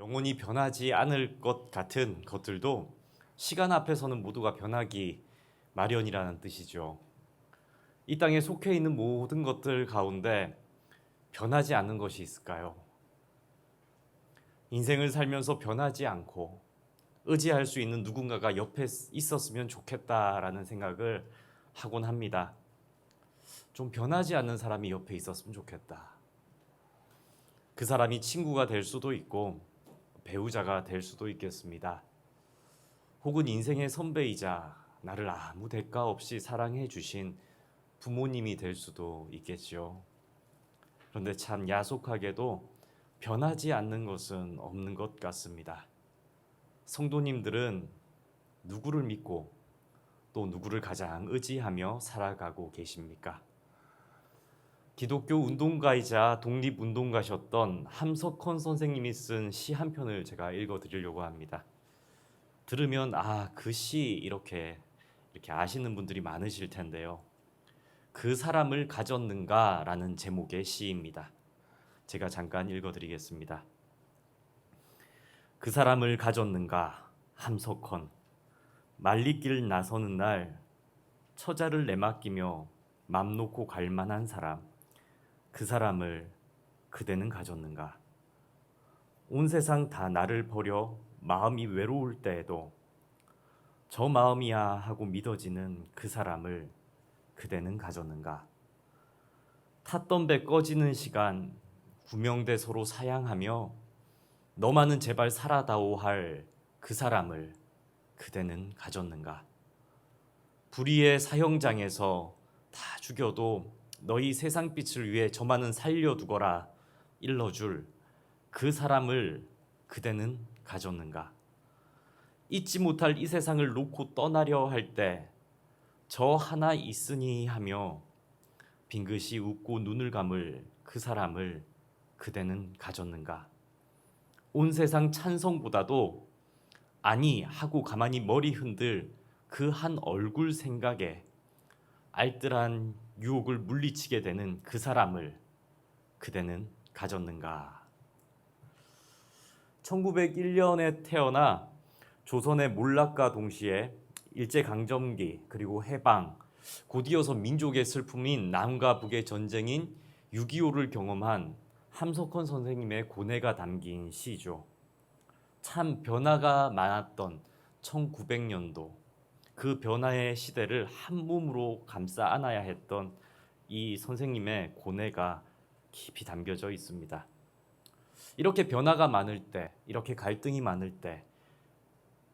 영원히 변하지 않을 것 같은 것들도 시간 앞에서는 모두가 변하기 마련이라는 뜻이죠. 이 땅에 속해 있는 모든 것들 가운데 변하지 않는 것이 있을까요? 인생을 살면서 변하지 않고 의지할 수 있는 누군가가 옆에 있었으면 좋겠다라는 생각을 하곤 합니다. 좀 변하지 않는 사람이 옆에 있었으면 좋겠다. 그 사람이 친구가 될 수도 있고 배우자가 될 수도 있겠습니다. 혹은 인생의 선배이자 나를 아무 대가 없이 사랑해 주신 부모님이 될 수도 있겠죠. 그런데 참 야속하게도 변하지 않는 것은 없는 것 같습니다. 성도님들은 누구를 믿고 또 누구를 가장 의지하며 살아가고 계십니까? 기독교 운동가이자 독립운동가셨던 함석헌 선생님이 쓴 시 한 편을 제가 읽어드리려고 합니다. 들으면 그 시 이렇게 아시는 분들이 많으실 텐데요. 그 사람을 가졌는가라는 제목의 시입니다. 제가 잠깐 읽어드리겠습니다. 그 사람을 가졌는가 함석헌 말리길 나서는 날 처자를 내맡기며 맘 놓고 갈 만한 사람 그 사람을 그대는 가졌는가 온 세상 다 나를 버려 마음이 외로울 때에도 저 마음이야 하고 믿어지는 그 사람을 그대는 가졌는가 탔던 배 꺼지는 시간 구명대 서로 사양하며 너만은 제발 살아다오 할 그 사람을 그대는 가졌는가 불의의 사형장에서 다 죽여도 너희 세상빛을 위해 저만은 살려두거라 일러줄 그 사람을 그대는 가졌는가 잊지 못할 이 세상을 놓고 떠나려 할 때 저 하나 있으니 하며 빙긋이 웃고 눈을 감을 그 사람을 그대는 가졌는가 온 세상 찬성보다도 아니 하고 가만히 머리 흔들 그 한 얼굴 생각에 알뜰한 유혹을 물리치게 되는 그 사람을 그대는 가졌는가 1901년에 태어나 조선의 몰락과 동시에 일제강점기 그리고 해방 곧이어서 민족의 슬픔인 남과 북의 전쟁인 6.25를 경험한 함석헌 선생님의 고뇌가 담긴 시죠. 참 변화가 많았던 1900년도 그 변화의 시대를 한 몸으로 감싸 안아야 했던 이 선생님의 고뇌가 깊이 담겨져 있습니다. 이렇게 변화가 많을 때, 이렇게 갈등이 많을 때,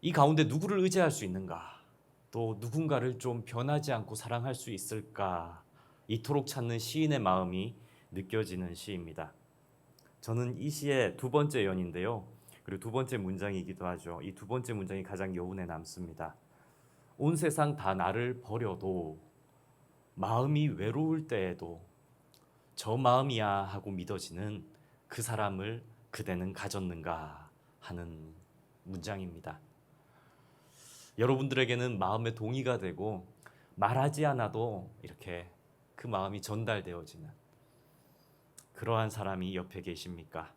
이 가운데 누구를 의지할 수 있는가? 또 누군가를 좀 변하지 않고 사랑할 수 있을까? 이토록 찾는 시인의 마음이 느껴지는 시입니다. 저는 이 시의 두 번째 연인데요. 그리고 두 번째 문장이기도 하죠. 이 두 번째 문장이 가장 여운에 남습니다. 온 세상 다 나를 버려도 마음이 외로울 때에도 저 마음이야 하고 믿어지는 그 사람을 그대는 가졌는가 하는 문장입니다. 여러분들에게는 마음의 동의가 되고 말하지 않아도 이렇게 그 마음이 전달되어지는 그러한 사람이 옆에 계십니까?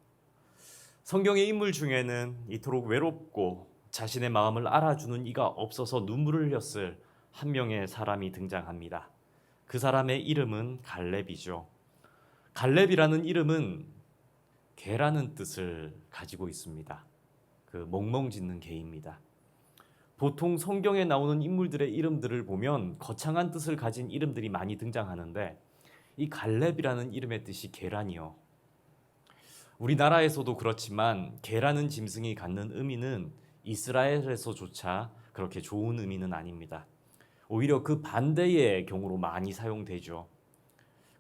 성경의 인물 중에는 이토록 외롭고 자신의 마음을 알아주는 이가 없어서 눈물을 흘렸을 한 명의 사람이 등장합니다. 그 사람의 이름은 갈렙이죠. 갈렙이라는 이름은 개라는 뜻을 가지고 있습니다. 그 멍멍 짖는 개입니다. 보통 성경에 나오는 인물들의 이름들을 보면 거창한 뜻을 가진 이름들이 많이 등장하는데 이 갈렙이라는 이름의 뜻이 계란이요. 우리나라에서도 그렇지만 개라는 짐승이 갖는 의미는 이스라엘에서조차 그렇게 좋은 의미는 아닙니다. 오히려 그 반대의 경우로 많이 사용되죠.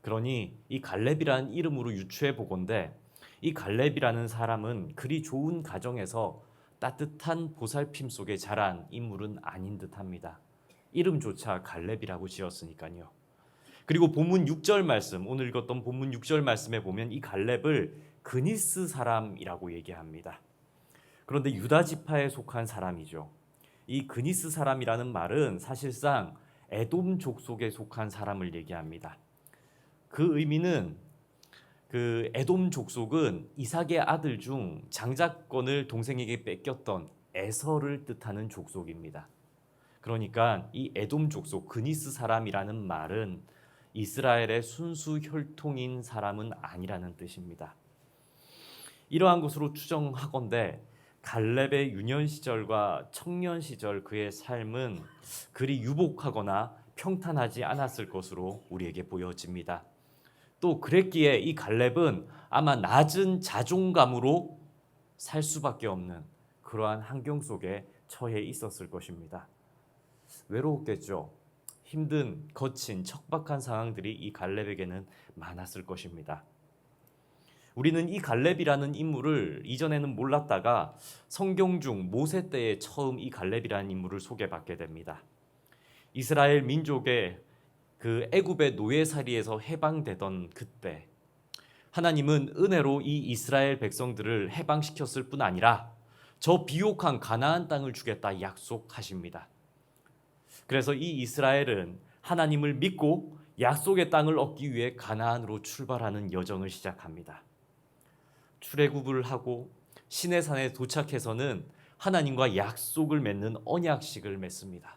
그러니 이 갈렙이라는 이름으로 유추해 보건대 이 갈렙이라는 사람은 그리 좋은 가정에서 따뜻한 보살핌 속에 자란 인물은 아닌 듯합니다. 이름조차 갈렙이라고 지었으니까요. 그리고 본문 6절 말씀, 오늘 읽었던 본문 6절 말씀에 보면 이 갈렙을 그니스 사람이라고 얘기합니다. 그런데 유다 지파에 속한 사람이죠. 이 그니스 사람이라는 말은 사실상 에돔 족속에 속한 사람을 얘기합니다. 그 의미는 그 에돔 족속은 이삭의 아들 중 장자권을 동생에게 뺏겼던 에서를 뜻하는 족속입니다. 그러니까 이 에돔 족속 그니스 사람이라는 말은 이스라엘의 순수 혈통인 사람은 아니라는 뜻입니다. 이러한 것으로 추정하건대 갈렙의 유년 시절과 청년 시절 그의 삶은 그리 유복하거나 평탄하지 않았을 것으로 우리에게 보여집니다. 또 그랬기에 이 갈렙은 아마 낮은 자존감으로 살 수밖에 없는 그러한 환경 속에 처해 있었을 것입니다. 외로웠겠죠. 힘든, 거친, 척박한 상황들이 이 갈렙에게는 많았을 것입니다. 우리는 이 갈렙이라는 인물을 이전에는 몰랐다가 성경 중 모세 때에 처음 이 갈렙이라는 인물을 소개받게 됩니다. 이스라엘 민족의 그 애굽의 노예살이에서 해방되던 그때 하나님은 은혜로 이 이스라엘 백성들을 해방시켰을 뿐 아니라 저 비옥한 가나안 땅을 주겠다 약속하십니다. 그래서 이 이스라엘은 하나님을 믿고 약속의 땅을 얻기 위해 가나안으로 출발하는 여정을 시작합니다. 출애굽을 하고 시내산에 도착해서는 하나님과 약속을 맺는 언약식을 맺습니다.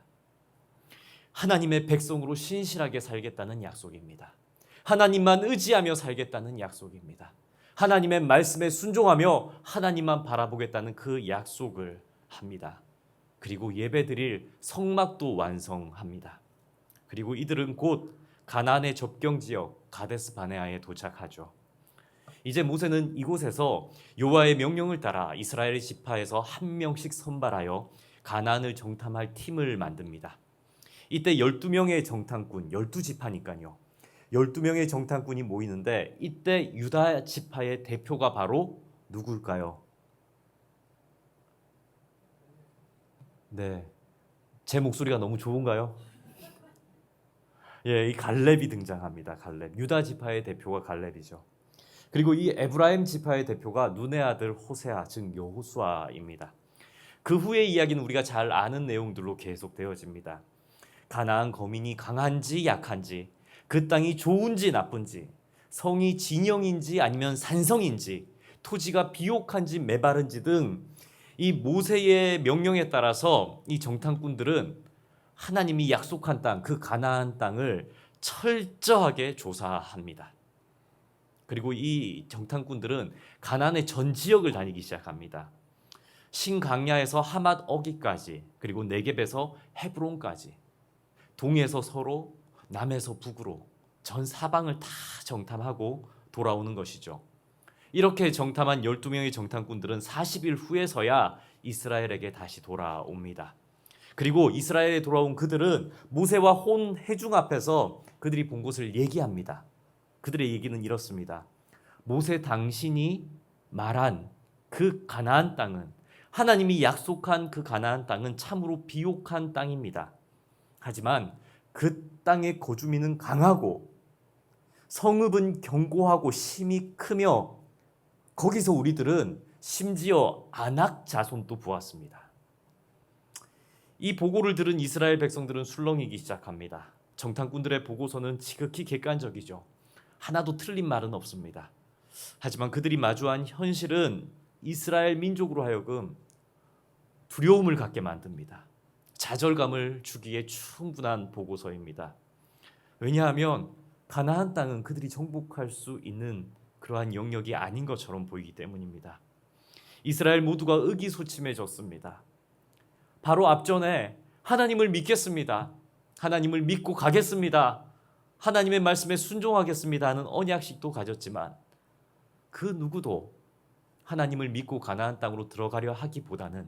하나님의 백성으로 신실하게 살겠다는 약속입니다. 하나님만 의지하며 살겠다는 약속입니다. 하나님의 말씀에 순종하며 하나님만 바라보겠다는 그 약속을 합니다. 그리고 예배드릴 성막도 완성합니다. 그리고 이들은 곧 가나안의 접경지역 가데스 바네아에 도착하죠. 이제 모세는 이곳에서 여호와의 명령을 따라 이스라엘 지파에서 한 명씩 선발하여 가나안을 정탐할 팀을 만듭니다. 이때 12명의 정탐꾼, 12지파니까요. 12명의 정탐꾼이 모이는데 이때 유다 지파의 대표가 바로 누굴까요? 네, 제 목소리가 너무 좋은가요? 예, 이 갈렙이 등장합니다. 갈렙, 유다 지파의 대표가 갈렙이죠. 그리고 이 에브라임 지파의 대표가 눈의 아들 호세아, 즉 여호수아입니다. 그 후의 이야기는 우리가 잘 아는 내용들로 계속되어집니다. 가나안 거민이 강한지 약한지, 그 땅이 좋은지 나쁜지, 성이 진영인지 아니면 산성인지, 토지가 비옥한지 메바른지 등 이 모세의 명령에 따라서 이 정탐꾼들은 하나님이 약속한 땅, 그 가나안 땅을 철저하게 조사합니다. 그리고 이 정탐꾼들은 가나안의 전 지역을 다니기 시작합니다. 신강야에서 하맛 어기까지, 그리고 네겝에서 헤브론까지, 동에서 서로, 남에서 북으로 전 사방을 다 정탐하고 돌아오는 것이죠. 이렇게 정탐한 12명의 정탐꾼들은 40일 후에서야 이스라엘에게 다시 돌아옵니다. 그리고 이스라엘에 돌아온 그들은 모세와 혼 회중 앞에서 그들이 본 것을 얘기합니다. 그들의 얘기는 이렇습니다. 모세 당신이 말한 그 가나안 땅은, 하나님이 약속한 그 가나안 땅은 참으로 비옥한 땅입니다. 하지만 그 땅의 거주민은 강하고 성읍은 견고하고 심이 크며 거기서 우리들은 심지어 아낙 자손도 보았습니다. 이 보고를 들은 이스라엘 백성들은 술렁이기 시작합니다. 정탐꾼들의 보고서는 지극히 객관적이죠. 하나도 틀린 말은 없습니다. 하지만 그들이 마주한 현실은 이스라엘 민족으로 하여금 두려움을 갖게 만듭니다. 좌절감을 주기에 충분한 보고서입니다. 왜냐하면 가나안 땅은 그들이 정복할 수 있는 그러한 영역이 아닌 것처럼 보이기 때문입니다. 이스라엘 모두가 의기소침해졌습니다. 바로 앞전에 하나님을 믿겠습니다. 하나님을 믿고 가겠습니다. 하나님의 말씀에 순종하겠습니다 하는 언약식도 가졌지만 그 누구도 하나님을 믿고 가나안 땅으로 들어가려 하기보다는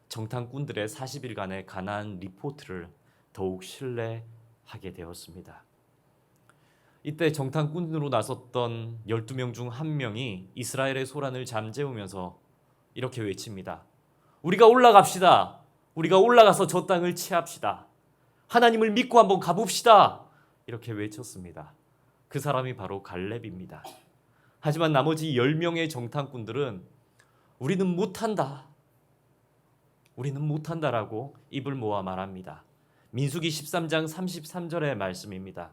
정탐꾼들의 40일간의 가나안 리포트를 더욱 신뢰하게 되었습니다. 이때 정탐꾼으로 나섰던 12명 중 한 명이 이스라엘의 소란을 잠재우면서 이렇게 외칩니다. 우리가 올라갑시다. 우리가 올라가서 저 땅을 취합시다. 하나님을 믿고 한번 가봅시다. 이렇게 외쳤습니다. 그 사람이 바로 갈렙입니다. 하지만 나머지 10명의 정탐꾼들은 우리는 못한다. 우리는 못한다라고 입을 모아 말합니다. 민수기 13장 33절의 말씀입니다.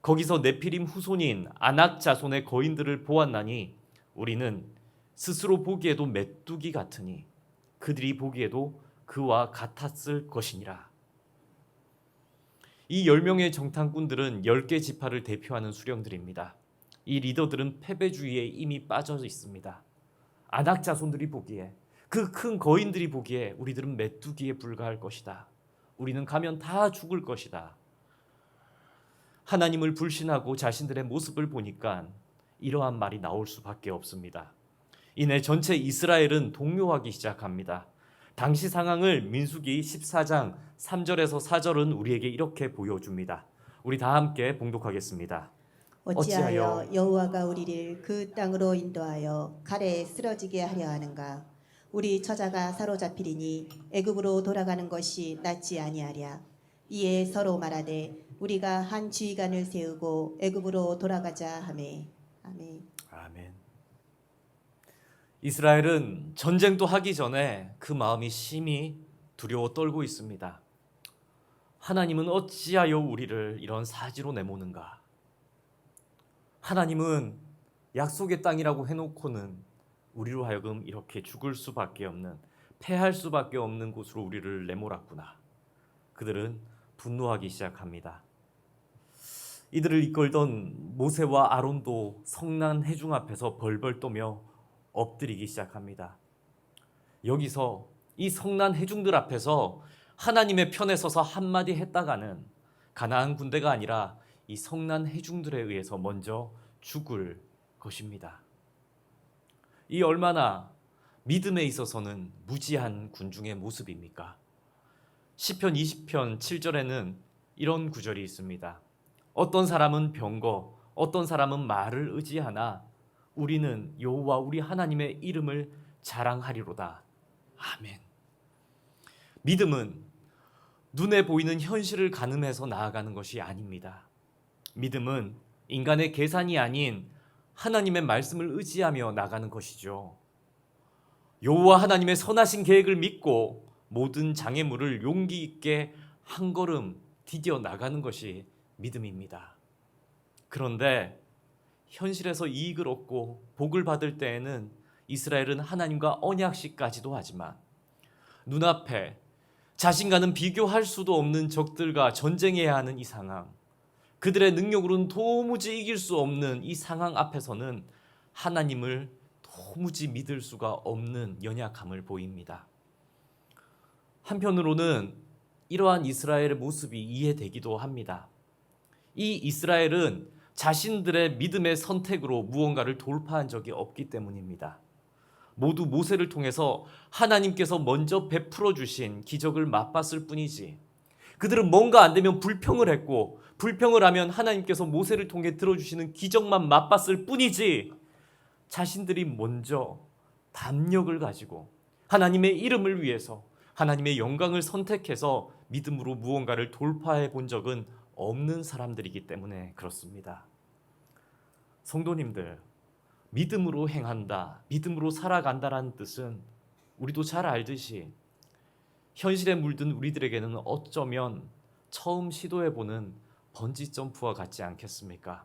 거기서 네피림 후손인 아낙 자손의 거인들을 보았나니 우리는 스스로 보기에도 메뚜기 같으니 그들이 보기에도 그와 같았을 것이니라. 이 10명의 정탐꾼들은 10개 지파를 대표하는 수령들입니다. 이 리더들은 패배주의에 이미 빠져 있습니다. 아낙 자손들이 보기에, 그 큰 거인들이 보기에 우리들은 메뚜기에 불과할 것이다. 우리는 가면 다 죽을 것이다. 하나님을 불신하고 자신들의 모습을 보니까 이러한 말이 나올 수밖에 없습니다. 이내 전체 이스라엘은 동요하기 시작합니다. 당시 상황을 민수기 14장 3절에서 4절은 우리에게 이렇게 보여줍니다. 우리 다 함께 봉독하겠습니다. 어찌하여 여호와가 우리를 그 땅으로 인도하여 칼에 쓰러지게 하려 하는가? 우리 처자가 사로잡히리니 애굽으로 돌아가는 것이 낫지 아니하랴. 이에 서로 말하되 우리가 한 지휘관을 세우고 애굽으로 돌아가자 하매. 아멘. 아멘. 이스라엘은 전쟁도 하기 전에 그 마음이 심히 두려워 떨고 있습니다. 하나님은 어찌하여 우리를 이런 사지로 내모는가? 하나님은 약속의 땅이라고 해놓고는 우리로 하여금 이렇게 죽을 수밖에 없는, 패할 수밖에 없는 곳으로 우리를 내몰았구나. 그들은 분노하기 시작합니다. 이들을 이끌던 모세와 아론도 성난 회중 앞에서 벌벌 떠며 엎드리기 시작합니다. 여기서 이 성난 회중들 앞에서 하나님의 편에 서서 한마디 했다가는 가나안 군대가 아니라 이 성난 회중들에 의해서 먼저 죽을 것입니다. 이 얼마나 믿음에 있어서는 무지한 군중의 모습입니까? 시편 20편 7절에는 이런 구절이 있습니다. 어떤 사람은 병거, 어떤 사람은 말을 의지하나 우리는 여호와 우리 하나님의 이름을 자랑하리로다. 아멘. 믿음은 눈에 보이는 현실을 가늠해서 나아가는 것이 아닙니다. 믿음은 인간의 계산이 아닌 하나님의 말씀을 의지하며 나가는 것이죠. 여호와 하나님의 선하신 계획을 믿고 모든 장애물을 용기 있게 한 걸음 디뎌 나가는 것이 믿음입니다. 그런데 현실에서 이익을 얻고 복을 받을 때에는 이스라엘은 하나님과 언약식까지도 하지만 눈앞에 자신과는 비교할 수도 없는 적들과 전쟁해야 하는 이 상황, 그들의 능력으로는 도무지 이길 수 없는 이 상황 앞에서는 하나님을 도무지 믿을 수가 없는 연약함을 보입니다. 한편으로는 이러한 이스라엘의 모습이 이해되기도 합니다. 이 이스라엘은 자신들의 믿음의 선택으로 무언가를 돌파한 적이 없기 때문입니다. 모두 모세를 통해서 하나님께서 먼저 베풀어 주신 기적을 맛봤을 뿐이지, 그들은 뭔가 안 되면 불평을 했고, 불평을 하면 하나님께서 모세를 통해 들어주시는 기적만 맛봤을 뿐이지, 자신들이 먼저 담력을 가지고 하나님의 이름을 위해서 하나님의 영광을 선택해서 믿음으로 무언가를 돌파해 본 적은 없는 사람들이기 때문에 그렇습니다. 성도님들, 믿음으로 행한다, 믿음으로 살아간다라는 뜻은 우리도 잘 알듯이 현실에 물든 우리들에게는 어쩌면 처음 시도해보는 번지점프와 같지 않겠습니까?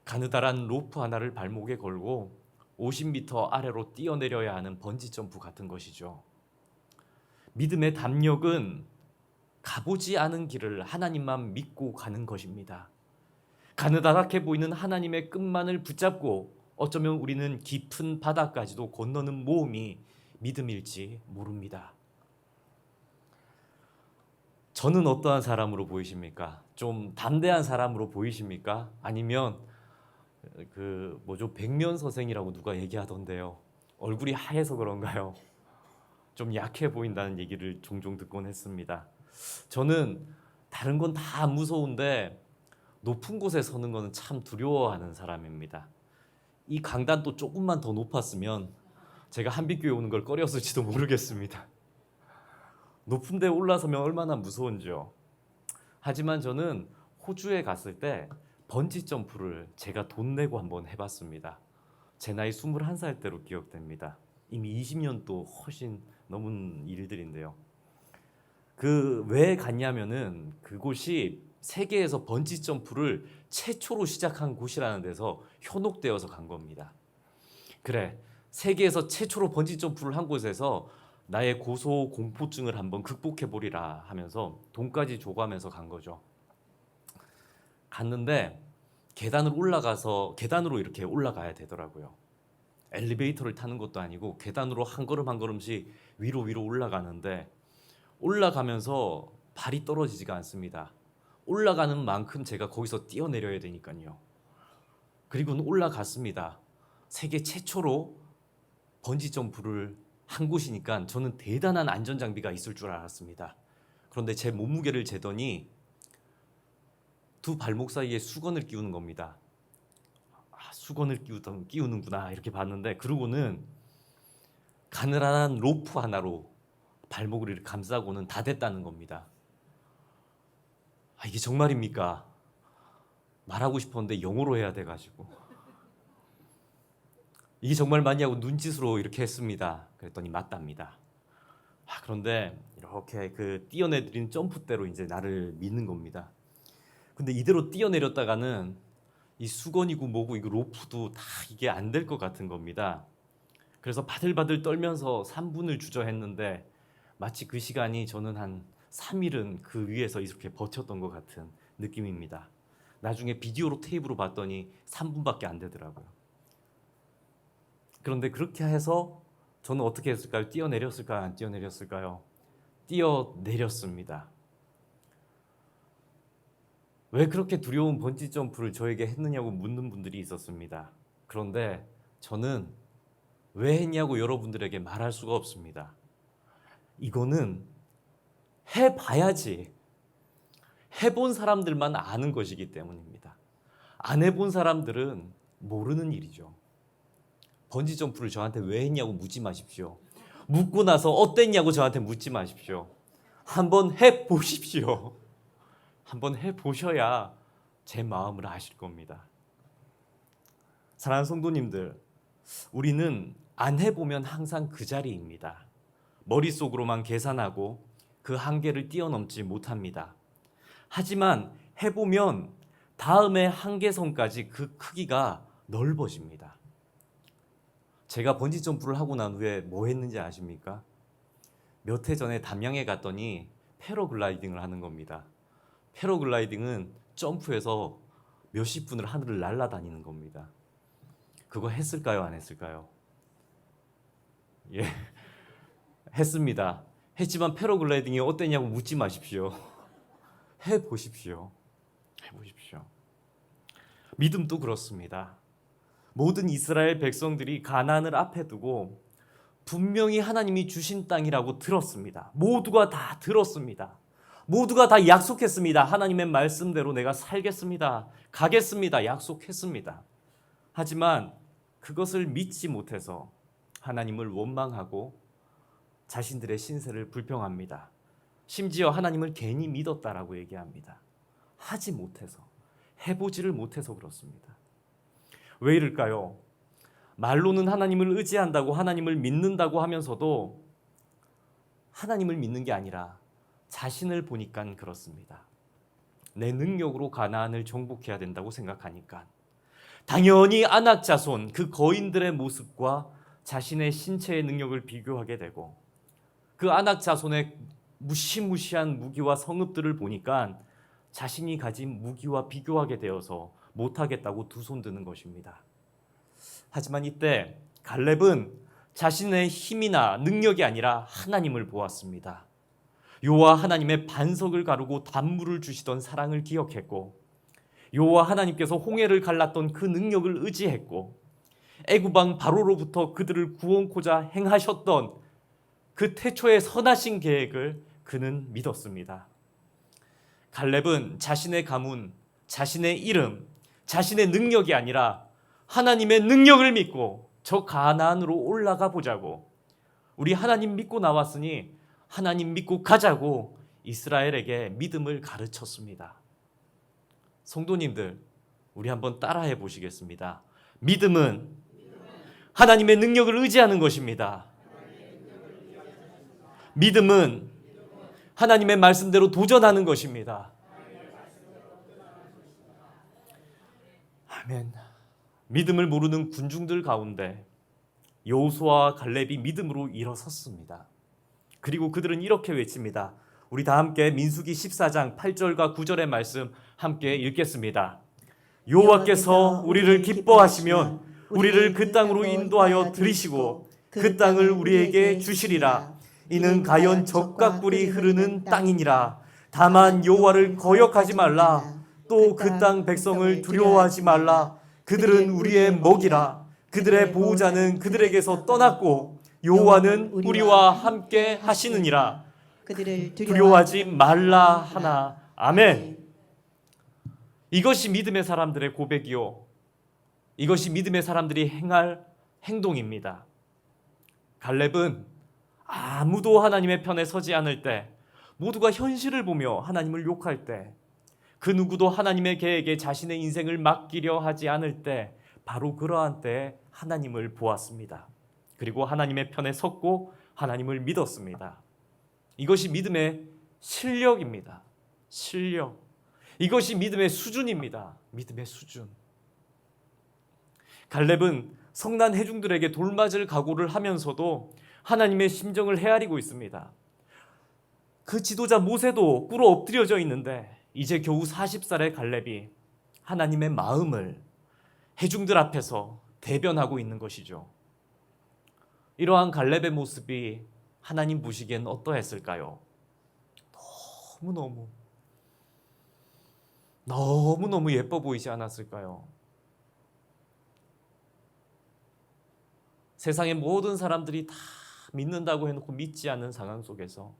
가느다란 로프 하나를 발목에 걸고 50m 아래로 뛰어내려야 하는 번지점프 같은 것이죠. 믿음의 담력은 가보지 않은 길을 하나님만 믿고 가는 것입니다. 가느다랗게 보이는 하나님의 끝만을 붙잡고 어쩌면 우리는 깊은 바다까지도 건너는 모험이 믿음일지 모릅니다. 저는 어떠한 사람으로 보이십니까? 좀 담대한 사람으로 보이십니까? 아니면 백면서생이라고 누가 얘기하던데요. 얼굴이 하얘서 그런가요? 좀 약해 보인다는 얘기를 종종 듣곤 했습니다. 저는 다른 건 다 무서운데 높은 곳에 서는 거는 참 두려워하는 사람입니다. 이 강단도 조금만 더 높았으면 제가 한빛교회 오는 걸 꺼렸을지도 모르겠습니다. 높은 데 올라서면 얼마나 무서운지요. 하지만 저는 호주에 갔을 때 번지 점프를 제가 돈 내고 한번 해봤습니다. 제 나이 21살 때로 기억됩니다. 이미 20년도 훨씬 넘은 일들인데요. 왜 갔냐면은 그곳이 세계에서 번지 점프를 최초로 시작한 곳이라는 데서 현혹되어서 간 겁니다. 그래, 세계에서 최초로 번지 점프를 한 곳에서 나의 고소 공포증을 한번 극복해 보리라 하면서 돈까지 줘가면서 간 거죠. 갔는데 계단으로 이렇게 올라가야 되더라고요. 엘리베이터를 타는 것도 아니고 계단으로 한 걸음 한 걸음씩 위로 올라가는데, 올라가면서 발이 떨어지지가 않습니다. 올라가는 만큼 제가 거기서 뛰어내려야 되니까요. 그리고는 올라갔습니다. 세계 최초로 번지 점프를 한 곳이니까 저는 대단한 안전장비가 있을 줄 알았습니다. 그런데 제 몸무게를 재더니 두 발목 사이에 수건을 끼우는 겁니다. 수건을 끼우는구나 이렇게 봤는데, 그러고는 가느다란 로프 하나로 발목을 이렇게 감싸고는 다 됐다는 겁니다. 이게 정말입니까? 말하고 싶었는데 영어로 해야 돼가지고 이게 정말 맞냐고 눈짓으로 이렇게 했습니다. 그랬더니 맞답니다. 그런데 이렇게 그 뛰어내린 점프대로 이제 나를 믿는 겁니다. 근데 이대로 뛰어내렸다가는 이 수건이고 뭐고 이거 로프도 다 이게 안 될 것 같은 겁니다. 그래서 바들바들 떨면서 3분을 주저했는데, 마치 그 시간이 저는 한 3일은 그 위에서 이렇게 버텼던 것 같은 느낌입니다. 나중에 비디오로 테이프로 봤더니 3분밖에 안 되더라고요. 그런데 그렇게 해서 저는 어떻게 했을까요? 뛰어내렸을까요? 안 뛰어내렸을까요? 뛰어내렸습니다. 왜 그렇게 두려운 번지 점프를 저에게 했느냐고 묻는 분들이 있었습니다. 그런데 저는 왜 했냐고 여러분들에게 말할 수가 없습니다. 이거는 해봐야지, 해본 사람들만 아는 것이기 때문입니다. 안 해본 사람들은 모르는 일이죠. 번지 점프를 저한테 왜 했냐고 묻지 마십시오. 묻고 나서 어땠냐고 저한테 묻지 마십시오. 한번 해보십시오. 한번 해보셔야 제 마음을 아실 겁니다. 사랑하는 성도님들, 우리는 안 해보면 항상 그 자리입니다. 머릿속으로만 계산하고 그 한계를 뛰어넘지 못합니다. 하지만 해보면 다음의 한계선까지 그 크기가 넓어집니다. 제가 번지 점프를 하고 난 후에 뭐 했는지 아십니까? 몇 해 전에 담양에 갔더니 패러글라이딩을 하는 겁니다. 패러글라이딩은 점프해서 몇십 분을 하늘을 날아다니는 겁니다. 그거 했을까요? 안 했을까요? 예, 했습니다. 했지만 패러글라이딩이 어땠냐고 묻지 마십시오. 해보십시오. 해보십시오. 믿음도 그렇습니다. 모든 이스라엘 백성들이 가나안을 앞에 두고 분명히 하나님이 주신 땅이라고 들었습니다. 모두가 다 들었습니다. 모두가 다 약속했습니다. 하나님의 말씀대로 내가 살겠습니다. 가겠습니다. 약속했습니다. 하지만 그것을 믿지 못해서 하나님을 원망하고 자신들의 신세를 불평합니다. 심지어 하나님을 괜히 믿었다라고 얘기합니다. 하지 못해서, 해보지를 못해서 그렇습니다. 왜 이럴까요? 말로는 하나님을 의지한다고, 하나님을 믿는다고 하면서도 하나님을 믿는 게 아니라 자신을 보니까 그렇습니다. 내 능력으로 가나안을 정복해야 된다고 생각하니까 당연히 아낙 자손, 그 거인들의 모습과 자신의 신체의 능력을 비교하게 되고, 그 아낙 자손의 무시무시한 무기와 성읍들을 보니까 자신이 가진 무기와 비교하게 되어서 못하겠다고 두 손 드는 것입니다. 하지만 이때 갈렙은 자신의 힘이나 능력이 아니라 하나님을 보았습니다. 여호와 하나님의 반석을 가르고 단물을 주시던 사랑을 기억했고, 여호와 하나님께서 홍해를 갈랐던 그 능력을 의지했고, 애굽 왕 바로로부터 그들을 구원코자 행하셨던 그 태초의 선하신 계획을 그는 믿었습니다. 갈렙은 자신의 가문, 자신의 이름, 자신의 능력이 아니라 하나님의 능력을 믿고 저 가나안으로 올라가 보자고, 우리 하나님 믿고 나왔으니 하나님 믿고 가자고 이스라엘에게 믿음을 가르쳤습니다. 성도님들, 우리 한번 따라해 보시겠습니다. 믿음은 하나님의 능력을 의지하는 것입니다. 믿음은 하나님의 말씀대로 도전하는 것입니다. 아멘. 믿음을 모르는 군중들 가운데 여호수아와 갈렙이 믿음으로 일어섰습니다. 그리고 그들은 이렇게 외칩니다. 우리 다 함께 민수기 14장 8절과 9절의 말씀 함께 읽겠습니다. 여호와께서 우리를 기뻐하시면 우리를 그 땅으로 인도하여 들이시고 그 땅을 우리에게 주시리라. 이는 가연 적과 꿀이 흐르는 땅이니라. 다만 여호와를 거역하지 말라. 또 그 땅 백성을 두려워하지 말라. 그들은 우리의 먹이라. 그들의 보호자는 그들에게서 떠났고 여호와는 우리와 함께 하시느니라. 그들을 두려워하지 말라 하나. 아멘. 이것이 믿음의 사람들의 고백이요, 이것이 믿음의 사람들이 행할 행동입니다. 갈렙은 아무도 하나님의 편에 서지 않을 때, 모두가 현실을 보며 하나님을 욕할 때, 그 누구도 하나님의 계획에 자신의 인생을 맡기려 하지 않을 때, 바로 그러한 때에 하나님을 보았습니다. 그리고 하나님의 편에 섰고 하나님을 믿었습니다. 이것이 믿음의 실력입니다. 실력. 이것이 믿음의 수준입니다. 믿음의 수준. 갈렙은 성난 회중들에게 돌맞을 각오를 하면서도 하나님의 심정을 헤아리고 있습니다. 그 지도자 모세도 꿇어 엎드려져 있는데 이제 겨우 40살의 갈렙이 하나님의 마음을 회중들 앞에서 대변하고 있는 것이죠. 이러한 갈렙의 모습이 하나님 보시기엔 어떠했을까요? 너무너무 예뻐 보이지 않았을까요? 세상의 모든 사람들이 다 믿는다고 해놓고 믿지 않는 상황 속에서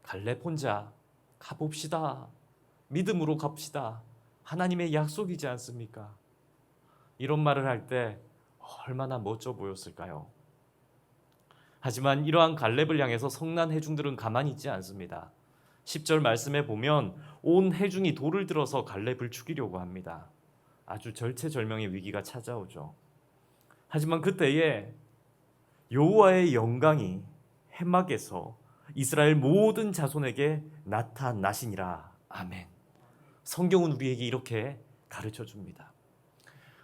갈렙 혼자 가봅시다, 믿음으로 갑시다, 하나님의 약속이지 않습니까? 이런 말을 할 때 얼마나 멋져 보였을까요? 하지만 이러한 갈렙을 향해서 성난 회중들은 가만히 있지 않습니다. 10절 말씀에 보면 온 회중이 돌을 들어서 갈렙을 죽이려고 합니다. 아주 절체절명의 위기가 찾아오죠. 하지만 그때에 여호와의 영광이 해막에서 이스라엘 모든 자손에게 나타나시니라. 아멘. 성경은 우리에게 이렇게 가르쳐 줍니다.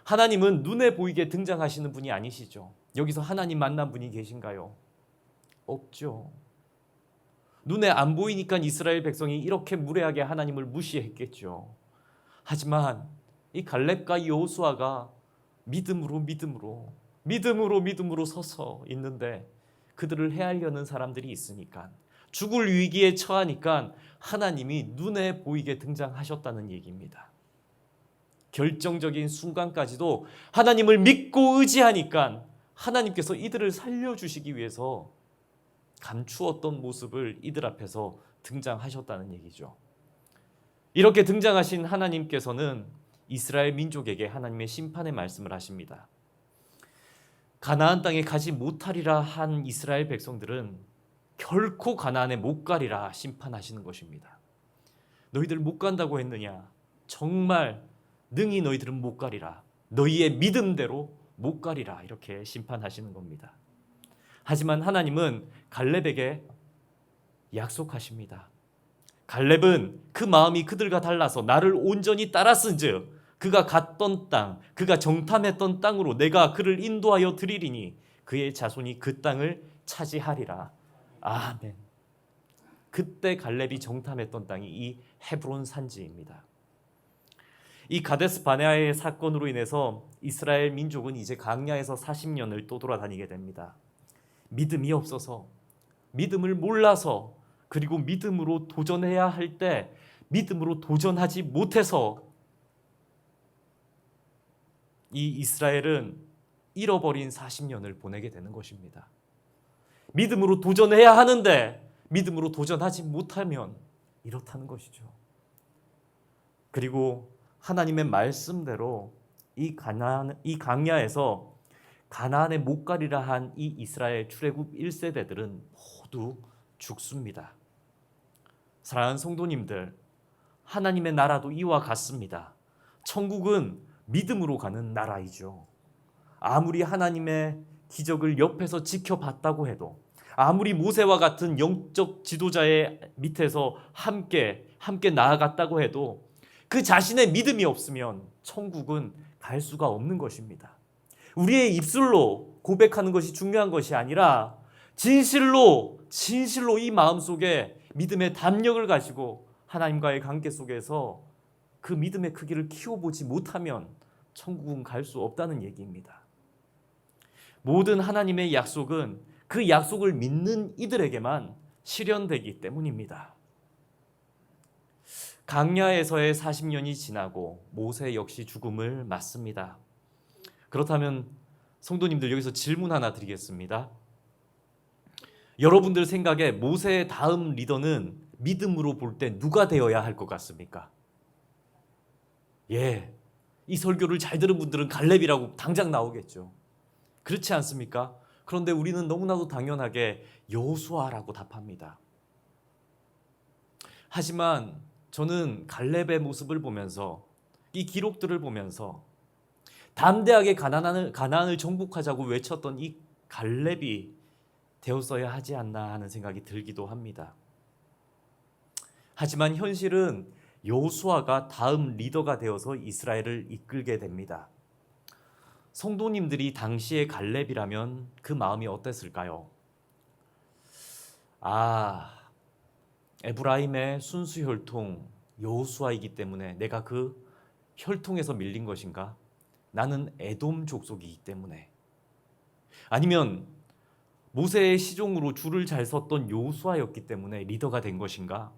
하나님은 눈에 보이게 등장하시는 분이 아니시죠. 여기서 하나님 만난 분이 계신가요? 없죠. 눈에 안 보이니까 이스라엘 백성이 이렇게 무례하게 하나님을 무시했겠죠. 하지만 이 갈렙과 여호수아가 믿음으로 서서 있는데 그들을 해하려는 사람들이 있으니까, 죽을 위기에 처하니까 하나님이 눈에 보이게 등장하셨다는 얘기입니다. 결정적인 순간까지도 하나님을 믿고 의지하니까 하나님께서 이들을 살려주시기 위해서 감추었던 모습을 이들 앞에서 등장하셨다는 얘기죠. 이렇게 등장하신 하나님께서는 이스라엘 민족에게 하나님의 심판의 말씀을 하십니다. 가나안 땅에 가지 못하리라 한 이스라엘 백성들은 결코 가나안에 못 가리라 심판하시는 것입니다. 너희들 못 간다고 했느냐? 정말 능히 너희들은 못 가리라. 너희의 믿음대로 못 가리라. 이렇게 심판하시는 겁니다. 하지만 하나님은 갈렙에게 약속하십니다. 갈렙은 그 마음이 그들과 달라서 나를 온전히 따랐은즉 그가 갔던 땅, 그가 정탐했던 땅으로 내가 그를 인도하여 드리리니 그의 자손이 그 땅을 차지하리라. 아멘. 그때 갈렙이 정탐했던 땅이 이 헤브론 산지입니다. 이 가데스 바네아의 사건으로 인해서 이스라엘 민족은 이제 광야에서 40년을 또 돌아다니게 됩니다. 믿음이 없어서, 믿음을 몰라서, 그리고 믿음으로 도전해야 할 때 믿음으로 도전하지 못해서 이 이스라엘은 잃어버린 40년을 보내게 되는 것입니다. 믿음으로 도전해야 하는데 믿음으로 도전하지 못하면 이렇다는 것이죠. 그리고 하나님의 말씀대로 이 광야에서 가나안에 못 가리라 한 이 이스라엘 출애굽 1세대들은 모두 죽습니다. 사랑하는 성도님들, 하나님의 나라도 이와 같습니다. 천국은 믿음으로 가는 나라이죠. 아무리 하나님의 기적을 옆에서 지켜봤다고 해도, 아무리 모세와 같은 영적 지도자의 밑에서 함께 나아갔다고 해도 그 자신의 믿음이 없으면 천국은 갈 수가 없는 것입니다. 우리의 입술로 고백하는 것이 중요한 것이 아니라 진실로 이 마음속에 믿음의 담력을 가지고 하나님과의 관계 속에서 그 믿음의 크기를 키워보지 못하면 천국은 갈 수 없다는 얘기입니다. 모든 하나님의 약속은 그 약속을 믿는 이들에게만 실현되기 때문입니다. 광야에서의 40년이 지나고 모세 역시 죽음을 맞습니다. 그렇다면 성도님들, 여기서 질문 하나 드리겠습니다. 여러분들 생각에 모세의 다음 리더는 믿음으로 볼 때 누가 되어야 할 것 같습니까? 이 설교를 잘 들은 분들은 갈렙이라고 당장 나오겠죠. 그렇지 않습니까? 그런데 우리는 너무나도 당연하게 여호수아라고 답합니다. 하지만 저는 갈렙의 모습을 보면서, 이 기록들을 보면서 담대하게 가나안을 정복하자고 외쳤던 이 갈렙이 되었어야 하지 않나 하는 생각이 들기도 합니다. 하지만 현실은 여호수아가 다음 리더가 되어서 이스라엘을 이끌게 됩니다. 성도님들이 당시의 갈렙이라면 그 마음이 어땠을까요? 에브라임의 순수 혈통 여호수아이기 때문에 내가 그 혈통에서 밀린 것인가? 나는 에돔 족속이기 때문에. 아니면 모세의 시종으로 줄을 잘 섰던 여호수아였기 때문에 리더가 된 것인가?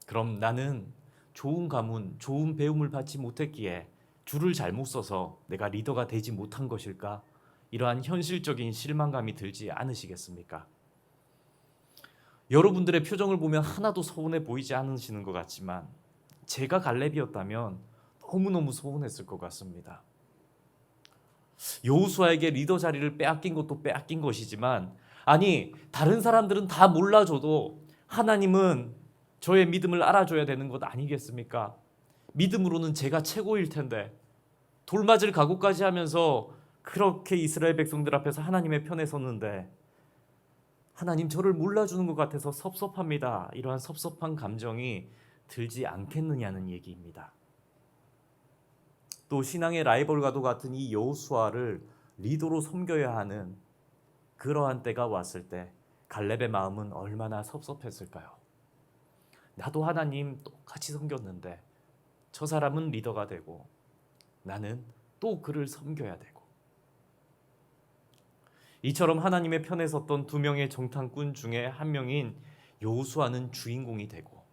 그럼 나는 좋은 가문, 좋은 배움을 받지 못했기에 줄을 잘못 서서 내가 리더가 되지 못한 것일까? 이러한 현실적인 실망감이 들지 않으시겠습니까? 여러분들의 표정을 보면 하나도 서운해 보이지 않으시는 것 같지만 제가 갈렙이었다면 너무너무 서운했을 것 같습니다. 여호수아에게 리더 자리를 빼앗긴 것도 빼앗긴 것이지만, 아니 다른 사람들은 다 몰라줘도 하나님은 저의 믿음을 알아줘야 되는 것 아니겠습니까? 믿음으로는 제가 최고일 텐데 돌맞을 각오까지 하면서 그렇게 이스라엘 백성들 앞에서 하나님의 편에 섰는데 하나님 저를 몰라주는 것 같아서 섭섭합니다. 이러한 섭섭한 감정이 들지 않겠느냐는 얘기입니다. 또 신앙의 라이벌과도 같은 이 여호수아를 리더로 섬겨야 하는 그러한 때가 왔을 때 갈렙의 마음은 얼마나 섭섭했을까요? 나도 하나님 똑같이 섬겼는데 저 사람은 리더가 되고 나는 또 그를 섬겨야 되고. 이처럼 하나님의 편에 섰던 두 명의 정탐꾼 중에 한 명인 여호수아는 주인공이 되고,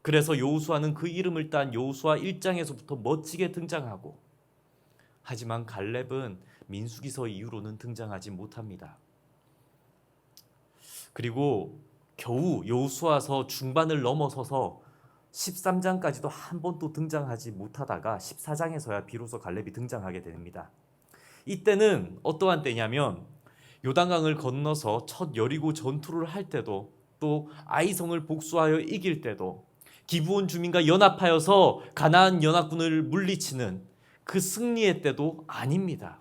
그래서 여호수아는 그 이름을 딴 여호수아 1장에서부터 멋지게 등장하고, 하지만 갈렙은 민수기서 이후로는 등장하지 못합니다. 그리고 겨우 여호수아서 중반을 넘어서서 13장까지도 한 번도 등장하지 못하다가 14장에서야 비로소 갈렙이 등장하게 됩니다. 이때는 어떠한 때냐면 요단강을 건너서 첫 여리고 전투를 할 때도, 또 아이성을 복수하여 이길 때도, 기브온 주민과 연합하여서 가나안 연합군을 물리치는 그 승리의 때도 아닙니다.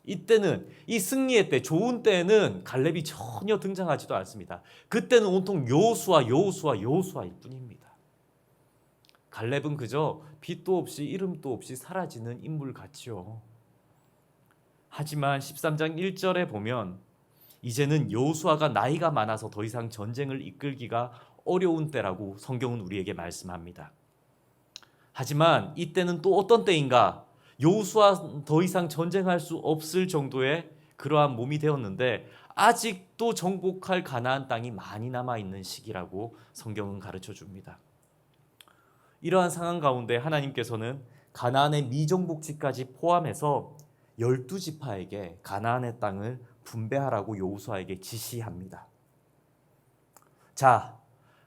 이때는, 이 승리의 때, 좋은 때에는 갈렙이 전혀 등장하지도 않습니다. 그때는 온통 여호수아일 뿐입니다. 갈렙은 그저 빛도 없이 이름도 없이 사라지는 인물 같지요. 하지만 13장 1절에 보면 이제는 여호수아가 나이가 많아서 더 이상 전쟁을 이끌기가 어려운 때라고 성경은 우리에게 말씀합니다. 하지만 이때는 또 어떤 때인가? 여호수아 더 이상 전쟁할 수 없을 정도의 그러한 몸이 되었는데 아직도 정복할 가나안 땅이 많이 남아있는 시기라고 성경은 가르쳐 줍니다. 이러한 상황 가운데 하나님께서는 가나안의 미정복지까지 포함해서 12지파에게 가나안의 땅을 분배하라고 여호수아에게 지시합니다. 자,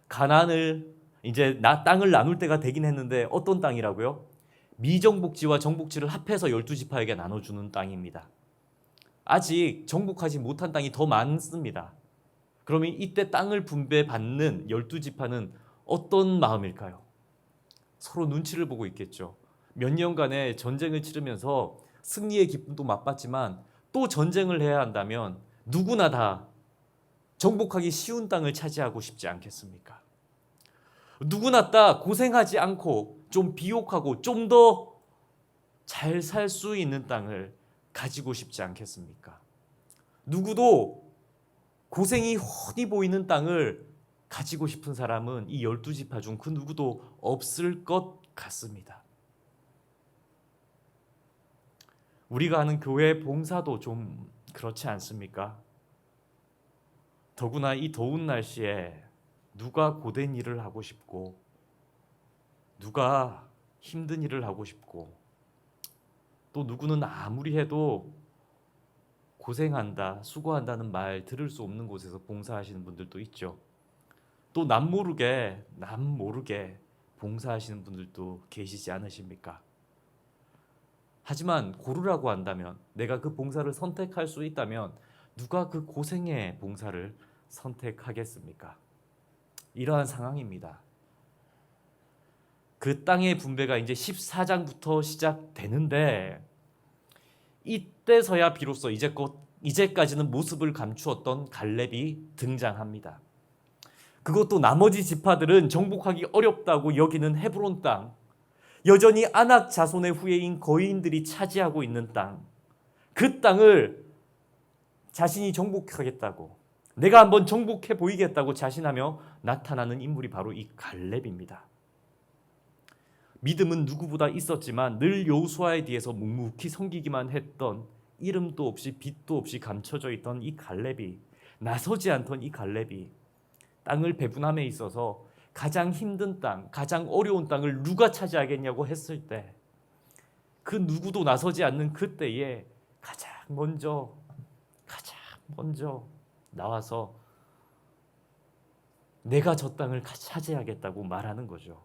가나안을 이제 땅을 나눌 때가 되긴 했는데 어떤 땅이라고요? 미정복지와 정복지를 합해서 12지파에게 나눠주는 땅입니다. 아직 정복하지 못한 땅이 더 많습니다. 그러면 이때 땅을 분배받는 12지파는 어떤 마음일까요? 서로 눈치를 보고 있겠죠. 몇 년간의 전쟁을 치르면서 승리의 기쁨도 맛봤지만 또 전쟁을 해야 한다면 누구나 다 정복하기 쉬운 땅을 차지하고 싶지 않겠습니까? 누구나 다 고생하지 않고 좀 비옥하고 좀 더 잘 살 수 있는 땅을 가지고 싶지 않겠습니까? 누구도 고생이 훤히 보이는 땅을 가지고 싶은 사람은 이 12지파 중 그 누구도 없을 것 같습니다. 우리가 하는 교회 봉사도 좀 그렇지 않습니까? 더구나 이 더운 날씨에 누가 고된 일을 하고 싶고 누가 힘든 일을 하고 싶고 또 누구는 아무리 해도 고생한다, 수고한다는 말 들을 수 없는 곳에서 봉사하시는 분들도 있죠. 또 남모르게 봉사하시는 분들도 계시지 않으십니까? 하지만 고르라고 한다면, 내가 그 봉사를 선택할 수 있다면 누가 그 고생의 봉사를 선택하겠습니까? 이러한 상황입니다. 그 땅의 분배가 이제 14장부터 시작되는데 이때서야 비로소 이제까지는 모습을 감추었던 갈렙이 등장합니다. 그것도 나머지 지파들은 정복하기 어렵다고 여기는 헤브론 땅, 여전히 아낙 자손의 후예인 거인들이 차지하고 있는 땅, 그 땅을 자신이 정복하겠다고, 내가 한번 정복해 보이겠다고 자신하며 나타나는 인물이 바로 이 갈렙입니다. 믿음은 누구보다 있었지만 늘 여호수아에 뒤에서 묵묵히 섬기기만 했던, 이름도 없이 빛도 없이 감춰져 있던 이 갈렙이, 나서지 않던 이 갈렙이 땅을 배분함에 있어서 가장 힘든 땅, 가장 어려운 땅을 누가 차지하겠냐고 했을 때 그 누구도 나서지 않는 그때에 가장 먼저 나와서 내가 저 땅을 차지하겠다고 말하는 거죠.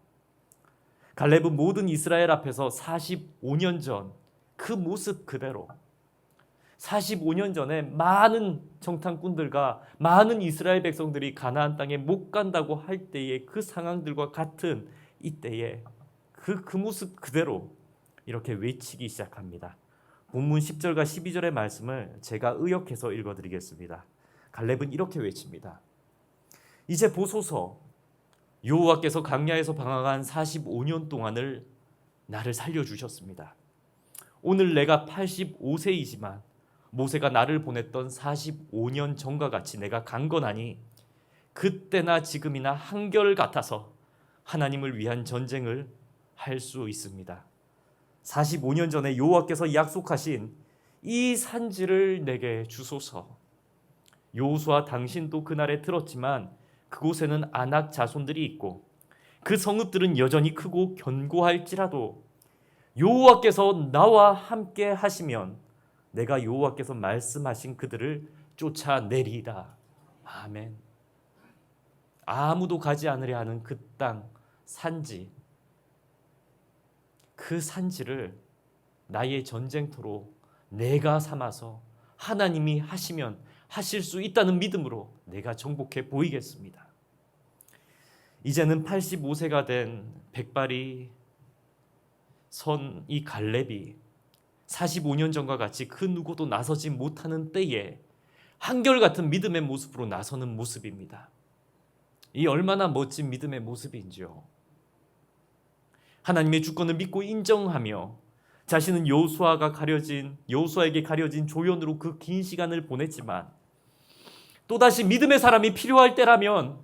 갈렙은 모든 이스라엘 앞에서 45년 전 그 모습 그대로, 45년 전에 많은 정탐꾼들과 많은 이스라엘 백성들이 가나안 땅에 못 간다고 할 때의 그 상황들과 같은 이때에 그 모습 그대로 이렇게 외치기 시작합니다. 본문 10절과 12절의 말씀을 제가 의역해서 읽어드리겠습니다. 갈렙은 이렇게 외칩니다. 이제 보소서, 여호와께서 광야에서 방황한 45년 동안을 나를 살려주셨습니다. 오늘 내가 85세이지만 모세가 나를 보냈던 45년 전과 같이 내가 강건하니 그때나 지금이나 한결같아서 하나님을 위한 전쟁을 할 수 있습니다. 45년 전에 여호와께서 약속하신 이 산지를 내게 주소서. 여호수아 당신도 그날에 들었지만 그곳에는 아낙 자손들이 있고 그 성읍들은 여전히 크고 견고할지라도 여호와께서 나와 함께 하시면 내가 여호와께서 말씀하신 그들을 쫓아내리이다. 아멘. 아무도 가지 않으려 하는 그 땅, 산지, 그 산지를 나의 전쟁터로 내가 삼아서 하나님이 하시면 하실 수 있다는 믿음으로 내가 정복해 보이겠습니다. 이제는 85세가 된 백발이 선 이 갈렙이 45년 전과 같이 그 누구도 나서지 못하는 때에 한결같은 믿음의 모습으로 나서는 모습입니다. 이 얼마나 멋진 믿음의 모습인지요. 하나님의 주권을 믿고 인정하며 자신은 여호수아에게 가려진 조연으로 그 긴 시간을 보냈지만 또다시 믿음의 사람이 필요할 때라면,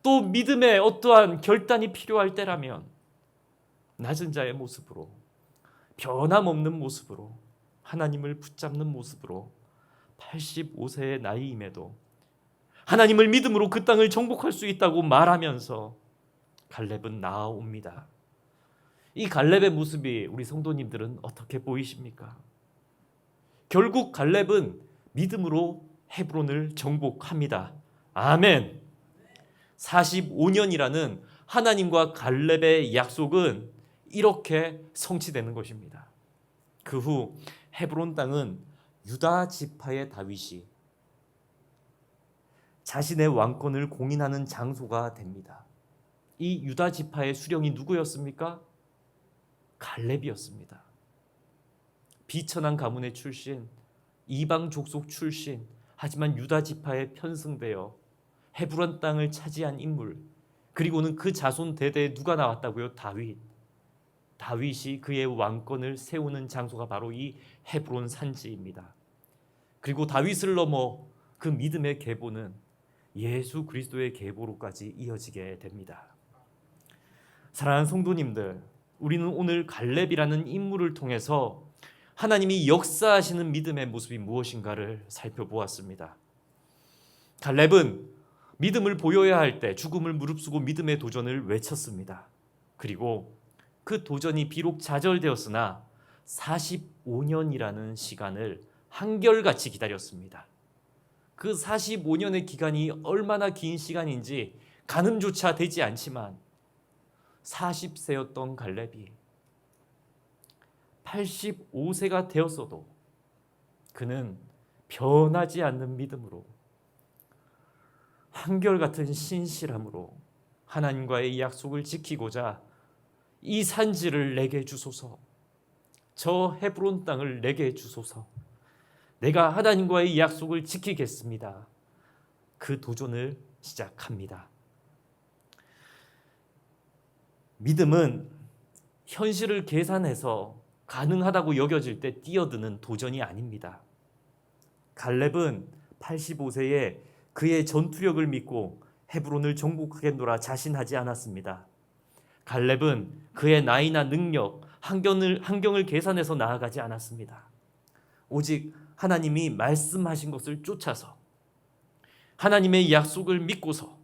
또 믿음의 어떠한 결단이 필요할 때라면 낮은 자의 모습으로, 변함없는 모습으로, 하나님을 붙잡는 모습으로 85세의 나이임에도 하나님을 믿음으로 그 땅을 정복할 수 있다고 말하면서 갈렙은 나아옵니다. 이 갈렙의 모습이 우리 성도님들은 어떻게 보이십니까? 결국 갈렙은 믿음으로 헤브론을 정복합니다. 아멘. 45년이라는 하나님과 갈렙의 약속은 이렇게 성취되는 것입니다. 그 후 헤브론 땅은 유다 지파의 다윗이 자신의 왕권을 공인하는 장소가 됩니다. 이 유다 지파의 수령이 누구였습니까? 갈렙이었습니다. 비천한 가문의 출신, 이방 족속 출신, 하지만 유다 지파에 편승되어 헤브론 땅을 차지한 인물, 그리고는 그 자손 대대에 누가 나왔다고요? 다윗. 다윗이 그의 왕권을 세우는 장소가 바로 이 헤브론 산지입니다. 그리고 다윗을 넘어 그 믿음의 계보는 예수 그리스도의 계보로까지 이어지게 됩니다. 사랑하는 성도님들, 우리는 오늘 갈렙이라는 인물을 통해서 하나님이 역사하시는 믿음의 모습이 무엇인가를 살펴보았습니다. 갈렙은 믿음을 보여야 할 때 죽음을 무릅쓰고 믿음의 도전을 외쳤습니다. 그리고 그 도전이 비록 좌절되었으나 45년이라는 시간을 한결같이 기다렸습니다. 그 45년의 기간이 얼마나 긴 시간인지 가늠조차 되지 않지만 40세였던 갈렙이 85세가 되었어도 그는 변하지 않는 믿음으로 한결같은 신실함으로 하나님과의 약속을 지키고자 이 산지를 내게 주소서, 저 헤브론 땅을 내게 주소서, 내가 하나님과의 약속을 지키겠습니다. 그 도전을 시작합니다. 믿음은 현실을 계산해서 가능하다고 여겨질 때 뛰어드는 도전이 아닙니다. 갈렙은 85세에 그의 전투력을 믿고 헤브론을 정복하겠노라 자신하지 않았습니다. 갈렙은 그의 나이나 능력, 환경을 계산해서 나아가지 않았습니다. 오직 하나님이 말씀하신 것을 쫓아서 하나님의 약속을 믿고서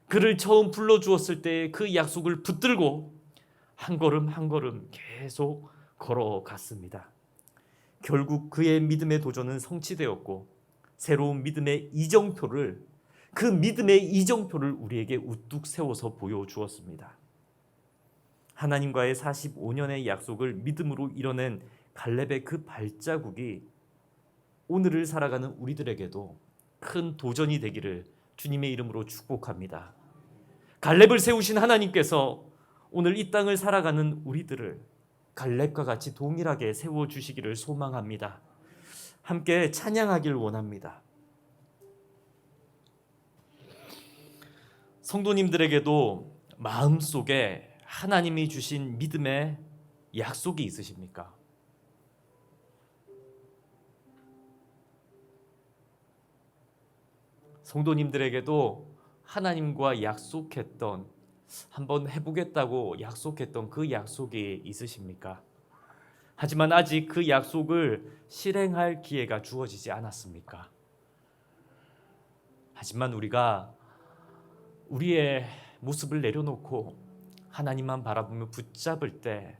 그를 처음 불러주었을 때 그 약속을 붙들고 한 걸음 한 걸음 계속 걸어갔습니다. 결국 그의 믿음의 도전은 성취되었고 새로운 믿음의 이정표를 우리에게 우뚝 세워서 보여주었습니다. 하나님과의 45년의 약속을 믿음으로 이뤄낸 갈렙의 그 발자국이 오늘을 살아가는 우리들에게도 큰 도전이 되기를 주님의 이름으로 축복합니다. 갈렙을 세우신 하나님께서 오늘 이 땅을 살아가는 우리들을 갈렙과 같이 동일하게 세워주시기를 소망합니다. 함께 찬양하길 원합니다. 성도님들에게도 마음속에 하나님이 주신 믿음의 약속이 있으십니까? 성도님들에게도 하나님과 약속했던, 한번 해보겠다고 약속했던 그 약속이 있으십니까? 하지만 아직 그 약속을 실행할 기회가 주어지지 않았습니까? 하지만 우리가 우리의 모습을 내려놓고 하나님만 바라보며 붙잡을 때,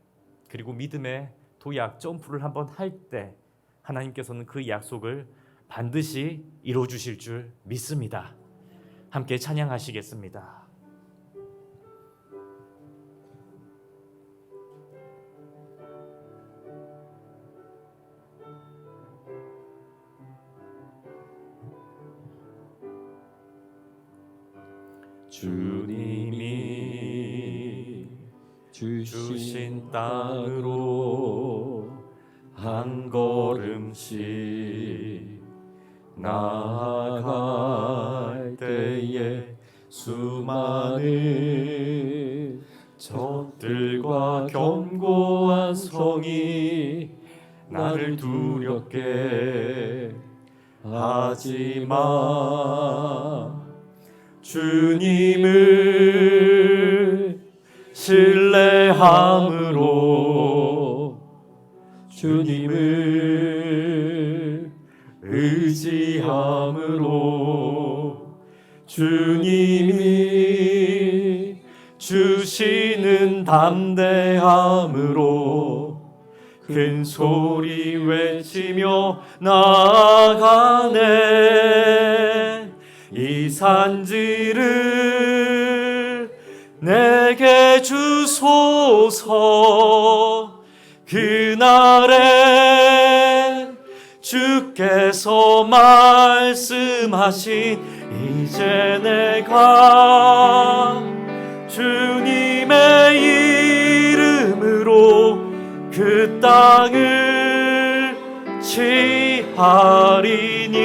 그리고 믿음의 도약 점프를 한번 할 때 하나님께서는 그 약속을 반드시 이루어주실 줄 믿습니다. 함께 찬양하시겠습니다. 주님이 주신 땅으로 한 걸음씩 나아갈 때에 수많은 적들과 견고한 성이 나를 두렵게 하지마. 주님을 신뢰함으로, 주님을 의지함으로, 주님이 주시는 담대함으로 큰 소리 외치며 나아가네. 이 산지를 내게 주소서. 그날에 주께서 말씀하신 이제 내가 주님의 이름으로 그 땅을 취하리니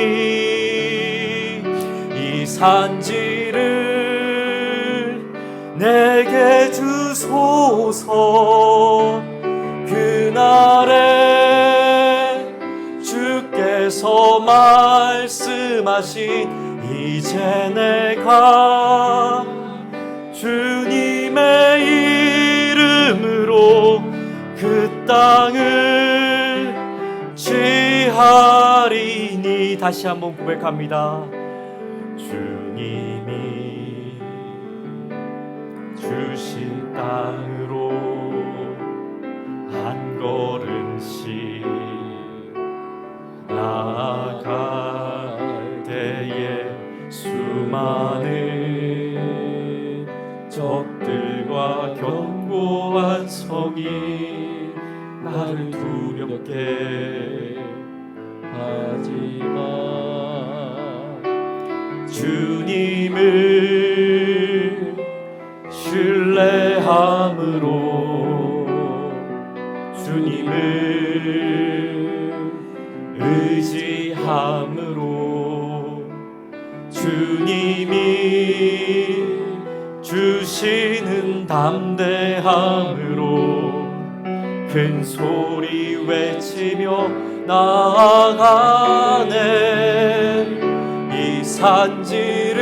이 산지를 내게 주소서. 그날에 주께서 말씀하신 이제 내가 주님의 이름으로 그 땅을 취하리니. 다시 한번 고백합니다. 주님이 주신 땅으로 한 걸음씩 나아갈 때에 수많은 적들과 견고한 성이 나를 두렵게 하지만 주님을 신뢰함으로 주님을 의지함으로 주님이 주시는 담대함으로 큰 소리 외치며 나아가네. 이 산지를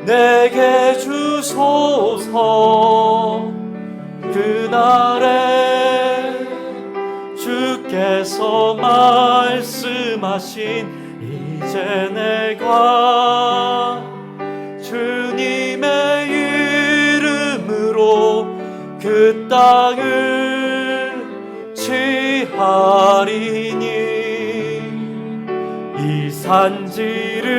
내게 주소서. 그날에 주께서 말씀하신 이제 내가 주님의 이름으로 그 땅을 취하리니. 이 산지를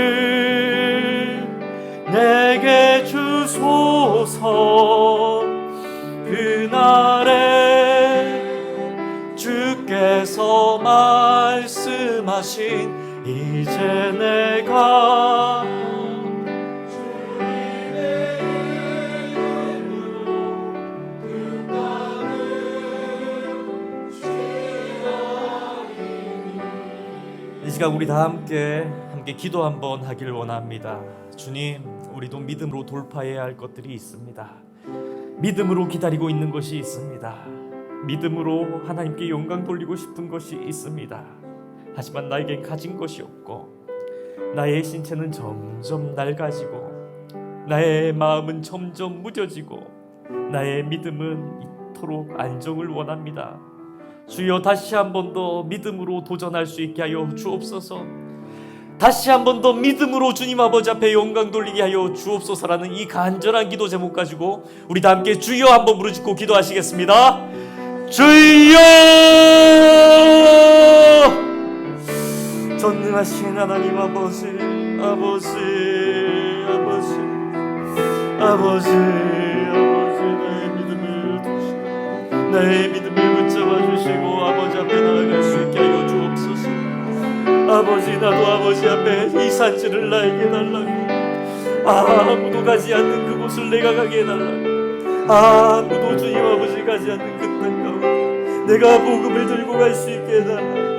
내게 주소서. 그날에 주께서 말씀하신 이제 내가 주님의 이름으로 그 땅을 취하리니. 이 시간 우리 다 함께 기도 한번 하길 원합니다. 주님, 우리도 믿음으로 돌파해야 할 것들이 있습니다. 믿음으로 기다리고 있는 것이 있습니다. 믿음으로 하나님께 영광 돌리고 싶은 것이 있습니다. 하지만 나에겐 가진 것이 없고 나의 신체는 점점 낡아지고 나의 마음은 점점 무뎌지고 나의 믿음은 이토록 안정을 원합니다. 주여, 다시 한 번 더 믿음으로 도전할 수 있게 하여 주옵소서. 다시 한 번 더 믿음으로 주님 아버지 앞에 영광 돌리게 하여 주옵소서라는 이 간절한 기도 제목 가지고 우리 다 함께 주여 한번 부르짖고 기도하시겠습니다. 주여! 전능하신 하나님 아버지, 나의 믿음을 붙잡아 주시고 아버지 앞에 나아갈 수 있게 하여 주옵소서. 아버지, 나도 아버지 앞에 이 산지를 나에게 달라고, 아무도 가지 않는 그곳을 내가 가게 해달라고, 아무도 주님 아버지 가지 않는 그 땅 가운데 내가 복음을 들고 갈 수 있게 해달라고.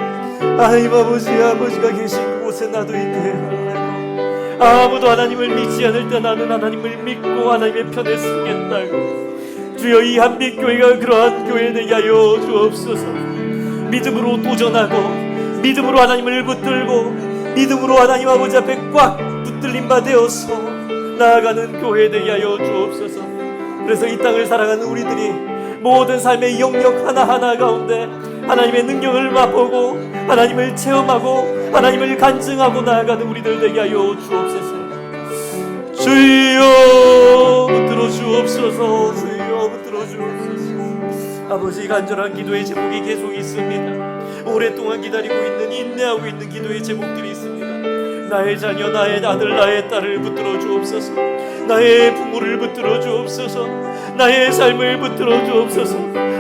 하나님 아버지가 계신 그곳에 나도 있게 해달라고. 아무도 하나님을 믿지 않을 때 나는 하나님을 믿고 하나님의 편에 서겠다고. 주여, 이 한빛교회가 그러한 교회 되게 하여 주옵소서. 믿음으로 도전하고 믿음으로 하나님을 붙들고 믿음으로 하나님 아버지 앞에 꽉 붙들린 바 되어서 나아가는 교회 되게 하여 주옵소서. 그래서 이 땅을 살아가는 우리들이 모든 삶의 영역 하나하나 가운데 하나님의 능력을 맛보고 하나님을 체험하고 하나님을 간증하고 나아가는 우리들 되게 하여 주옵소서. 주여, 붙들어 주옵소서. 주여, 붙들어 주옵소서. 아버지, 간절한 기도의 제목이 계속 있습니다. 오랫동안 기다리고 있는, 인내하고 있는 기도의 제목들이 있습니다. 나의 자녀, 나의 아들, 나의 딸을 붙들어 주옵소서. 나의 부모를 붙들어 주옵소서. 나의 삶을 붙들어 주옵소서.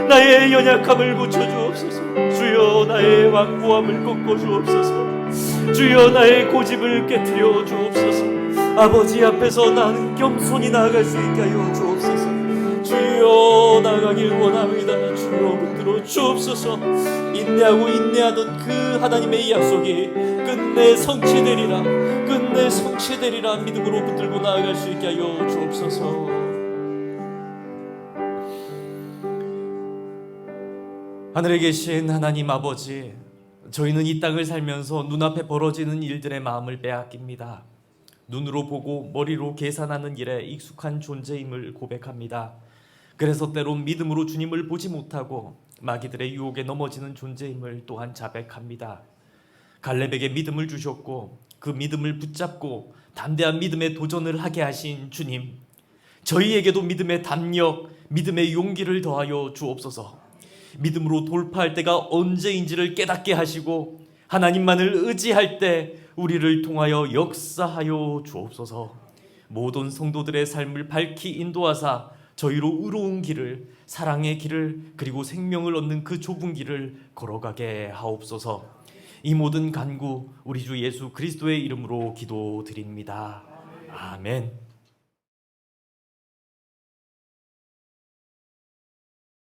나의 연약함을 고쳐 주옵소서. 주여, 나의 완고함을 꺾어 주옵소서. 주여, 나의 고집을 깨트려 주옵소서. 아버지 앞에서 나는 겸손히 나아갈 수 있게 하여 주옵소서. 주여, 나가길 원합니다. 주여, 붙들어 주옵소서. 인내하고 인내하던 그 하나님의 약속이 끝내 성취되리라. 끝내 내 성취되리라 믿음으로 붙들고 나아갈 수 있게 하여 주옵소서. 하늘에 계신 하나님 아버지, 저희는 이 땅을 살면서 눈앞에 벌어지는 일들의 마음을 빼앗깁니다. 눈으로 보고 머리로 계산하는 일에 익숙한 존재임을 고백합니다. 그래서 때론 믿음으로 주님을 보지 못하고 마귀들의 유혹에 넘어지는 존재임을 또한 자백합니다. 갈렙에게 믿음을 주셨고 그 믿음을 붙잡고 담대한 믿음의 도전을 하게 하신 주님, 저희에게도 믿음의 담력, 믿음의 용기를 더하여 주옵소서. 믿음으로 돌파할 때가 언제인지를 깨닫게 하시고 하나님만을 의지할 때 우리를 통하여 역사하여 주옵소서. 모든 성도들의 삶을 밝히 인도하사 저희로 의로운 길을, 사랑의 길을, 그리고 생명을 얻는 그 좁은 길을 걸어가게 하옵소서. 이 모든 간구 우리 주 예수 그리스도의 이름으로 기도드립니다. 아멘.